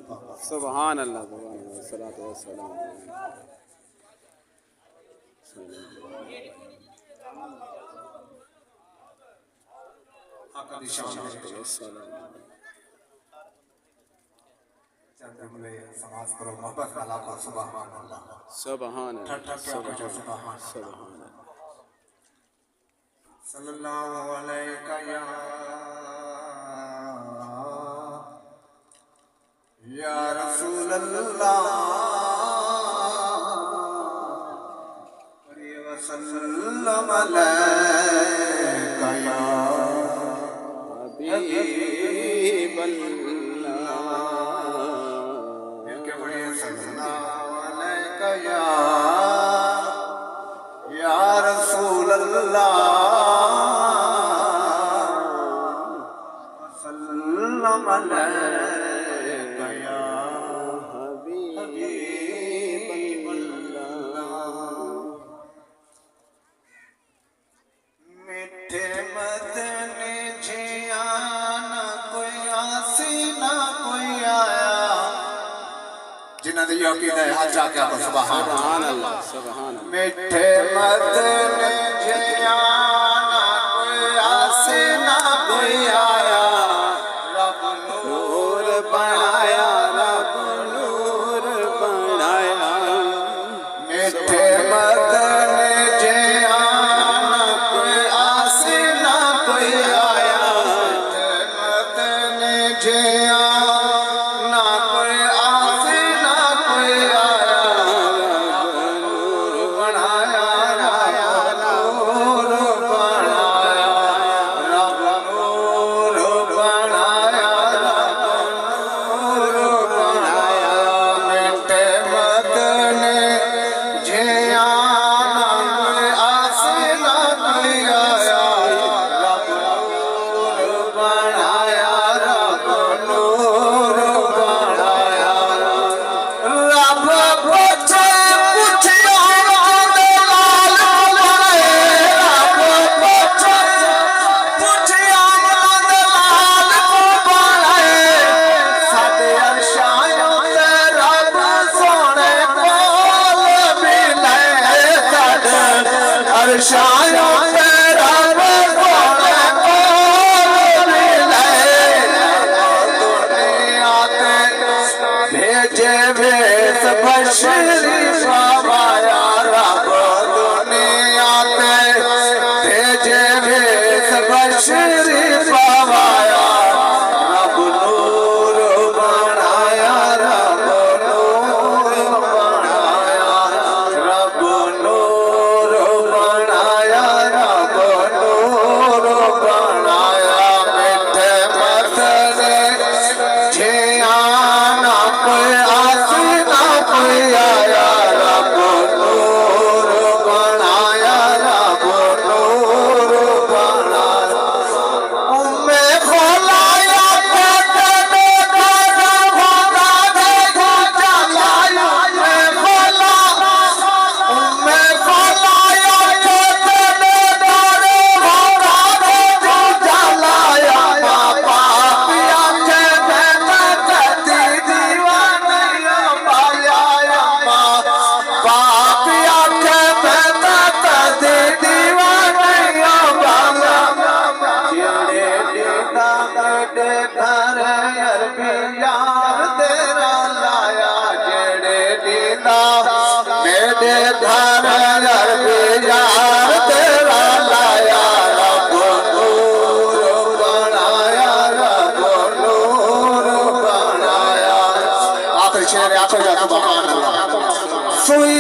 सुभान अल्लाह सलातो वस्सलाम। समाज करो मोहब्बत वाला को सुभान अल्लाह सुभान अल्लाह सल्लल्लाहु अलैका या रसूल अल्लाह वसल्लम अलैका या हबीब अल्लाह। मिलके पढ़िए सल्लल्लाहु अलैका या रसूल अल्लाह वसल्लम अलैका या हबीब अल्लाह। मिठे मदनी जिया ना कोई आसी ना कोई आया जिन्हें दी अकीदा है हाथ जाके आप सुभान अल्लाह सुभान अल्लाह। मिठे मदनी जिया ना कोई आसी ना कोई आया रब नूर बनाया रब नूर बनाया। मिठे मदनी जिया ना कोई आसी ना कोई आया मिठे मदनी जिया ना कोई आसी ना कोई आया रब नूर बनाया रब नूर बनाया रब नूर बनाया रब नूर बनाया। मिठे मदनी जिया ना कोई आसी ना कोई आया रब नूर बनाया रब नूर बनाया। रब पूछे पूछिया लाल बनाए रब पूछे पूछिया लाल को बनाए साडे अरशायों ते रब सोने कोल मिले साडे अरशायों ते रब सोने कोल मिले। दुनिया ते भेजे भेस बशरी पावाया रब दुनिया ते भेजे भेस बशरी पावाया रब नूर बनाया रब नूर बनाया रब नूर बनाया रब नूर बनाया। मिठे मदनी जिया ना कोई आसी ना कोई आया रब नूर बनाया रब नूर बनाया। उम्मे खोलाया पटने घर भगा दे जलाया उम्मे खोलाया पटने घर भगा दे जलाया बाबा पिया के मैं कदी दीवानिया पाया बाप पिया के मैं कदी दीवानिया पाया। जेड़े दीदा मेरे घर अरबी यार तेरा लाया जेड़े दीदा मेरे घर अरबी यार तेरा लाया रब नूर बनाया रब नूर बनाया। आखिर शेर आखिर सुभान अल्लाह। सुई